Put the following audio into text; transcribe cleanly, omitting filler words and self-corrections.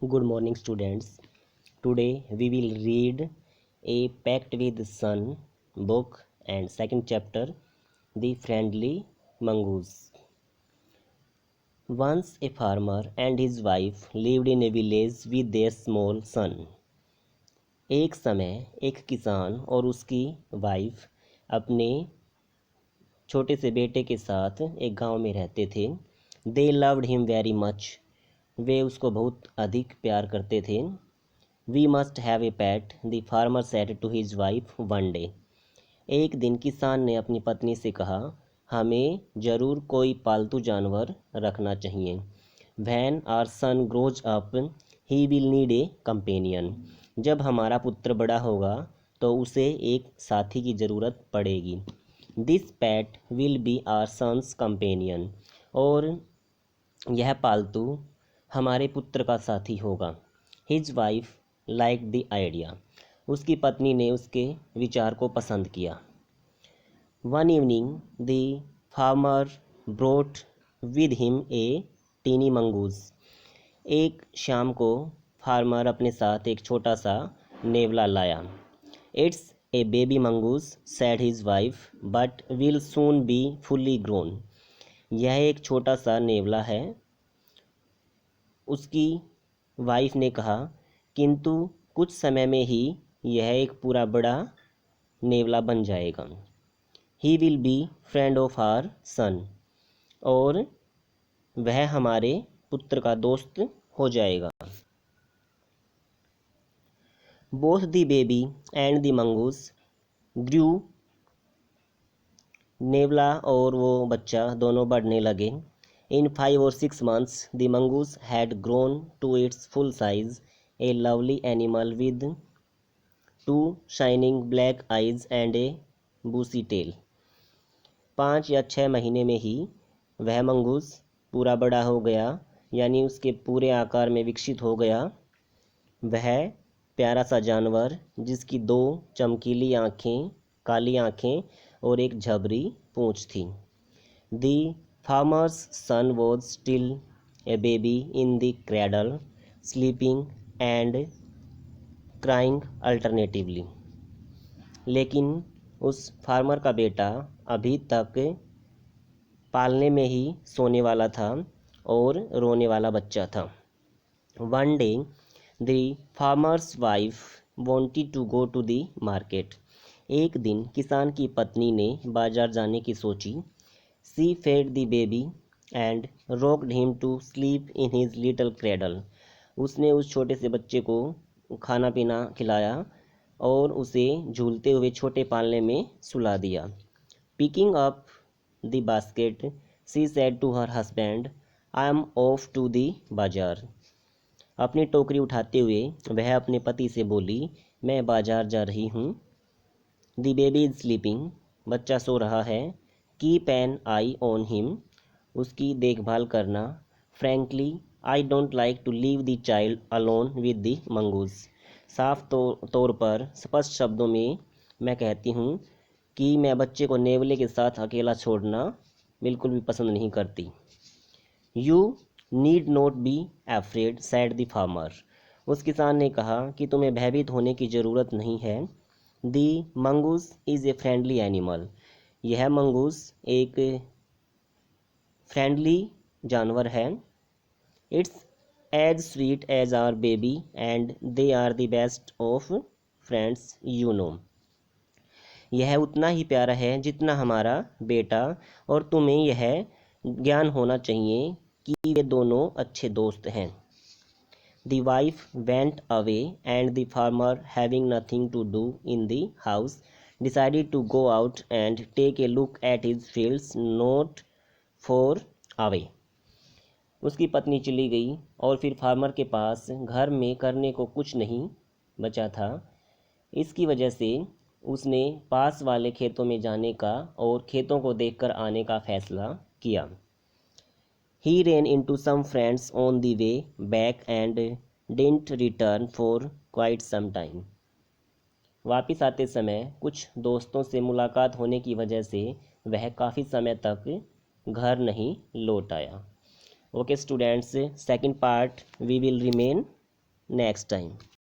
Good morning, students. Today we will read A Pact with the Sun book and second chapter, The Friendly Mongoose. Once a farmer and his wife lived in a village with their small son. एक समय एक किसान और उसकी wife अपने छोटे से बेटे के साथ एक गांव में रहते थे. They loved him very much. वे उसको बहुत अधिक प्यार करते थे. We must have a pet, the farmer said to his wife one day. एक दिन किसान ने अपनी पत्नी से कहा, हमें ज़रूर कोई पालतू जानवर रखना चाहिए. When our son grows up he will need a companion. जब हमारा पुत्र बड़ा होगा तो उसे एक साथी की ज़रूरत पड़ेगी. This pet will be our son's companion. और यह पालतू हमारे पुत्र का साथी होगा. His wife like the idea. उसकी पत्नी ने उसके विचार को पसंद किया. One evening the farmer brought with him a tiny mongoose. एक शाम को फार्मर अपने साथ एक छोटा सा नेवला लाया. It's a baby mongoose sad his wife but will soon be fully grown. यह एक छोटा सा नेवला है, उसकी वाइफ ने कहा, किंतु कुछ समय में ही यह एक पूरा बड़ा नेवला बन जाएगा. He will be friend of our son. और वह हमारे पुत्र का दोस्त हो जाएगा. Both the baby and the mongoose grew. नेवला और वो बच्चा दोनों बढ़ने लगे. इन 5 or 6 months the mongoose had grown to its full size, a lovely animal with 2 shining black eyes and a bushy tail. 5 या 6 महीने में ही वह मंगूस पूरा बड़ा हो गया, यानी उसके पूरे आकार में विकसित हो गया. वह प्यारा सा जानवर जिसकी 2 चमकीली आँखें, काली आँखें और एक झबरी पूँछ थी. The farmer's son was still a baby in the cradle, sleeping and crying alternatively. लेकिन उस फार्मर का बेटा अभी तक पालने में ही सोने वाला था और रोने वाला बच्चा था. One day the farmer's wife wanted to go to the market. एक दिन किसान की पत्नी ने बाजार जाने की सोची. She fed the baby and rocked him to sleep in his little cradle. उसने उस छोटे से बच्चे को खाना पीना खिलाया और उसे झूलते हुए छोटे पालने में सुला दिया. Picking up the basket she said to her husband, I am off to the bazaar. अपनी टोकरी उठाते हुए वह अपने पति से बोली, मैं बाजार जा रही हूँ. The baby is sleeping. बच्चा सो रहा है. Keep an eye on him. उसकी देखभाल करना. Frankly I don't like to leave the child alone with the mongoose. साफ तौर पर स्पष्ट शब्दों में मैं कहती हूँ कि मैं बच्चे को नेवले के साथ अकेला छोड़ना बिल्कुल भी पसंद नहीं करती. You need not be afraid sad the farmer. उस किसान ने कहा कि तुम्हें भयभीत होने की ज़रूरत नहीं है. The mongoose is a friendly animal. यह मंगूस एक फ्रेंडली जानवर है. It's as sweet as our baby and they are the best of friends you know. यह उतना ही प्यारा है जितना हमारा बेटा, और तुम्हें यह ज्ञान होना चाहिए कि वे दोनों अच्छे दोस्त हैं. The wife went away and the farmer, having nothing to do in the house, decided to go out and take a look at his fields not far away. उसकी पत्नी चली गई और फिर फार्मर के पास घर में करने को कुछ नहीं बचा था. इसकी वजह से उसने पास वाले खेतों में जाने का और खेतों को देखकर आने का फैसला किया. He ran into some friends on the way back and didn't return for quite some time. वापिस आते समय कुछ दोस्तों से मुलाकात होने की वजह से वह काफ़ी समय तक घर नहीं लौट आया. Okay students, second part we will remain next time.